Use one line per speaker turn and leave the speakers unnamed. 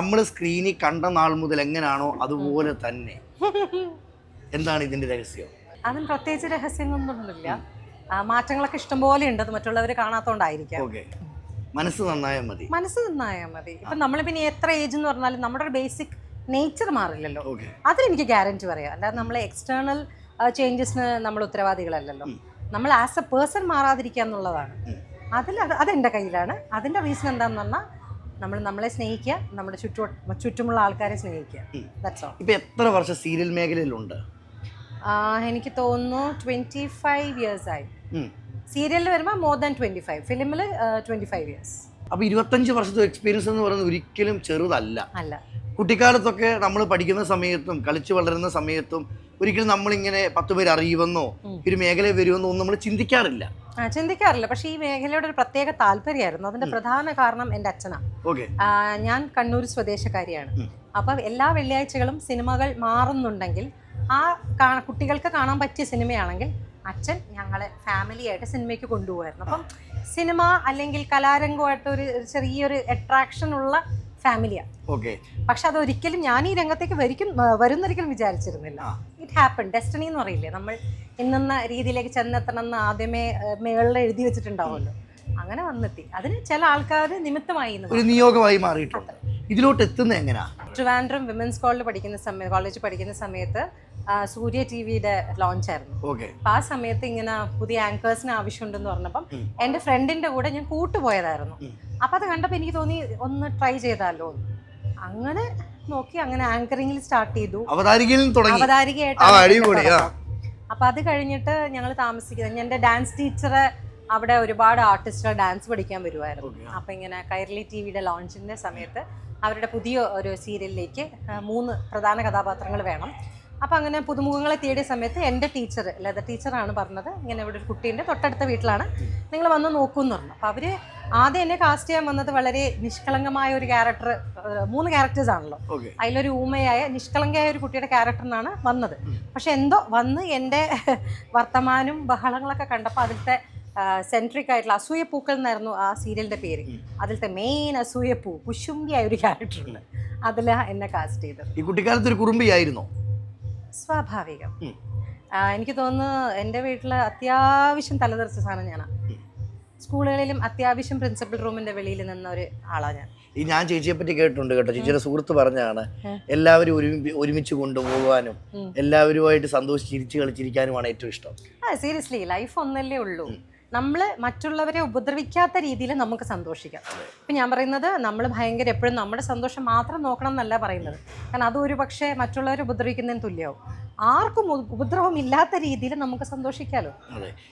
നമ്മൾ സ്ക്രീനിൽ കണ്ട നാൾ മുതൽ എങ്ങനെയാണോ അതുപോലെ തന്നെ. എന്താണ് ഇതിന്റെ രഹസ്യം?
അതിന് പ്രത്യേകിച്ച് രഹസ്യങ്ങളൊന്നുമില്ല. മാറ്റങ്ങളൊക്കെ ഇഷ്ടംപോലെ ഉണ്ട്. അത് മറ്റുള്ളവർ കാണാത്തോണ്ടായിരിക്കാം.
ഓക്കെ, മനസ്സ് നന്നായാൽ മതി.
മനസ്സ് നന്നായാൽ മതി. ഇപ്പൊ നമ്മൾ പിന്നെ എത്ര ഏജ് എന്ന് പറഞ്ഞാലും നമ്മുടെ ഒരു ബേസിക് നേച്ചർ മാറില്ലല്ലോ.
ഓക്കെ,
അതിലെനിക്ക് ഗ്യാരണ്ടി പറയാം. അല്ലാതെ നമ്മൾ എക്സ്റ്റേണൽ ചേഞ്ചസിന് നമ്മൾ ഉത്തരവാദികളല്ലല്ലോ. നമ്മൾ ആസ് എ പേഴ്സൺ മാറാതിരിക്കുക എന്നുള്ളതാണ്. അതെൻ്റെ കയ്യിലാണ്. അതിൻ്റെ റീസൺ എന്താണെന്ന് പറഞ്ഞാൽ നമ്മളെ സ്നേഹിക്കുക, നമ്മുടെ ചുറ്റുമുള്ള ആൾക്കാരെ സ്നേഹിക്കുക. That's all.
ഇപ്പൊ എത്ര വർഷം സീരിയൽ മേഖലയിലുണ്ട്?
എനിക്ക് തോന്നുന്നു 25 years ആയി. സീരിയലിൽ വരുമ്പോൾ മോർ ദാൻ 25, ഫിലിമിൽ 25 years.
അപ്പൊ 25 വർഷത്തെ എക്സ്പീരിയൻസ് എന്ന് പറയുന്നത് ഒരിക്കലും ചെറുതല്ല.
അല്ല.
കുട്ടിക്കാലത്തൊക്കെ നമ്മൾ പഠിക്കുന്ന സമയത്തും കളിച്ചു വളരുന്ന സമയത്തും ഒരിക്കലും നമ്മളിങ്ങനെ 10 പേര് അറിയുമെന്നോ ഒരു മേഖലയിൽ വരുമെന്നോ ഒന്നും നമ്മൾ ചിന്തിക്കാറില്ല.
പക്ഷെ ഈ മേഖലയുടെ ഒരു പ്രത്യേക താല്പര്യമായിരുന്നു. അതിന്റെ പ്രധാന കാരണം എൻ്റെ അച്ഛനാണ്. ഞാൻ കണ്ണൂർ സ്വദേശക്കാരിയാണ്. അപ്പൊ എല്ലാ വെള്ളിയാഴ്ചകളും സിനിമകൾ മാറുന്നുണ്ടെങ്കിൽ കുട്ടികൾക്ക് കാണാൻ പറ്റിയ സിനിമയാണെങ്കിൽ അച്ഛൻ ഞങ്ങളെ ഫാമിലിയായിട്ട് സിനിമയ്ക്ക് കൊണ്ടുപോകായിരുന്നു. അപ്പം സിനിമ അല്ലെങ്കിൽ കലാരംഗമായിട്ട് ഒരു ചെറിയൊരു അട്രാക്ഷൻ ഉള്ള ഫാമിലിയാണ്. പക്ഷെ അതൊരിക്കലും ഞാൻ ഈ രംഗത്തേക്ക് വരുന്നൊരിക്കലും വിചാരിച്ചിരുന്നില്ല. It happen. ഡെസ്റ്റിനി എന്ന് പറയില്ലേ, നമ്മൾ ഇന്ന രീതിയിലേക്ക് ചെന്നെത്തണം എന്ന് ആദ്യമേ മേളിൽ എഴുതി വെച്ചിട്ടുണ്ടാവുമല്ലോ. അങ്ങനെ വന്നെത്തി. അതിന് ചില ആൾക്കാർ നിമിത്തമായി ഒരു
നിയോഗമായി മാറിയിട്ടുണ്ട്. ഇതിലോട്ട് എത്തുന്നത് എങ്ങനെയാ?
ട്രിവാൻഡ്രം വിമൻസ് കോളേജിൽ പഠിക്കുന്ന സമയത്ത് സൂര്യ ടിവിയുടെ ലോഞ്ച് ആയിരുന്നു. അപ്പൊ ആ സമയത്ത് ഇങ്ങനെ പുതിയ ആങ്കേഴ്സിന് ആവശ്യമുണ്ടെന്ന് പറഞ്ഞപ്പം എൻ്റെ ഫ്രണ്ടിന്റെ കൂടെ ഞാൻ കൂട്ടുപോയതായിരുന്നു. അപ്പൊ അത് കണ്ടപ്പോൾ എനിക്ക് തോന്നി ഒന്ന് ട്രൈ ചെയ്താലോ. അങ്ങനെ നോക്കി, അങ്ങനെ ആങ്കറിംഗിൽ സ്റ്റാർട്ട് ചെയ്തു. അവതാരികയായിട്ട്. അപ്പൊ അത് കഴിഞ്ഞിട്ട് ഞങ്ങൾ താമസിക്കുന്നത്, എൻ്റെ ഡാൻസ് ടീച്ചറെ അവിടെ ഒരുപാട് ആർട്ടിസ്റ്റുകൾ ഡാൻസ് പഠിക്കാൻ വരുമായിരുന്നു. അപ്പൊ ഇങ്ങനെ കൈരളി ടിവിയുടെ ലോഞ്ചിന്റെ സമയത്ത് അവരുടെ പുതിയ ഒരു സീരിയലിലേക്ക് 3 പ്രധാന കഥാപാത്രങ്ങൾ വേണം. അപ്പം അങ്ങനെ പുതുമുഖങ്ങളെ തേടിയ സമയത്ത് എൻ്റെ ടീച്ചർ, ലത ടീച്ചറാണ് പറഞ്ഞത്, ഇങ്ങനെ ഇവിടെ ഒരു കുട്ടീൻ്റെ തൊട്ടടുത്ത വീട്ടിലാണ്, നിങ്ങൾ വന്ന് നോക്കൂന്ന് പറഞ്ഞു. അപ്പോൾ അവർ ആദ്യം എന്നെ കാസ്റ്റ് ചെയ്യാൻ വന്നത് വളരെ നിഷ്കളങ്കമായ ഒരു ക്യാരക്ടർ, 3 ക്യാരക്ടേഴ്സ് ആണല്ലോ. അതിലൊരു ഊമയായ നിഷ്കളങ്കയായ ഒരു കുട്ടിയുടെ ക്യാരക്ടറിനാണ് വന്നത്. പക്ഷെ എന്തോ വന്ന് എൻ്റെ വർത്തമാനവും ബഹളങ്ങളൊക്കെ കണ്ടപ്പോൾ അതിലത്തെ സെൻട്രിക് ആയിട്ടുള്ള അസൂയപ്പൂക്കൾ എന്നായിരുന്നു ആ സീരിയലിന്റെ പേര്. അതിലത്തെ മെയിൻ അസൂയപ്പൂ കുശുംബിയായ ഒരു ക്യാരക്ടറുണ്ട്. അതിലാണ് എന്നെ കാസ്റ്റ് ചെയ്തത്.
ഈ കുട്ടിക്കാലത്ത് ഒരു കുറുമ്പിയായിരുന്നോ?
സ്വാഭാവികം. എനിക്ക് തോന്നുന്നു എൻ്റെ വീട്ടിൽ അത്യാവശ്യം തലതെറിച്ച സാധനം ഞാനാണ്. സ്കൂളുകളിലും അത്യാവശ്യം പ്രിൻസിപ്പൽ റൂമിന്റെ വെളിയിൽ നിന്ന ഒരു ആളാണ് ഞാൻ.
ഞാൻ ചേച്ചിയെ പറ്റി കേട്ടിട്ടുണ്ട് കേട്ടോ. ചേച്ചിയുടെ സുഹൃത്ത് പറഞ്ഞാണ് എല്ലാവരും ഒരുമിച്ച് കൊണ്ടുപോകാനും എല്ലാവരുമായിട്ട് സന്തോഷിച്ച് ചിരിച്ചു കളിച്ചിരിക്കാനുമാണ് ഏറ്റവും ഇഷ്ടം.
സീരിയസ്ലി, ലൈഫ് ഒന്നല്ലേ ഉള്ളൂ. നമ്മൾ മറ്റുള്ളവരെ ഉപദ്രവിക്കാത്ത രീതിയിൽ നമുക്ക് സന്തോഷിക്കാം. ഇപ്പം ഞാൻ പറയുന്നത് നമ്മൾ ഭയങ്കര എപ്പോഴും നമ്മുടെ സന്തോഷം മാത്രം നോക്കണം എന്നല്ല പറയുന്നത്. കാരണം അത് ഒരു പക്ഷേ മറ്റുള്ളവരെ ഉപദ്രവിക്കുന്നതിന് തുല്യമാവും. ആർക്കും ഉപദ്രവം ഇല്ലാത്ത രീതിയിൽ നമുക്ക് സന്തോഷിക്കാമല്ലോ.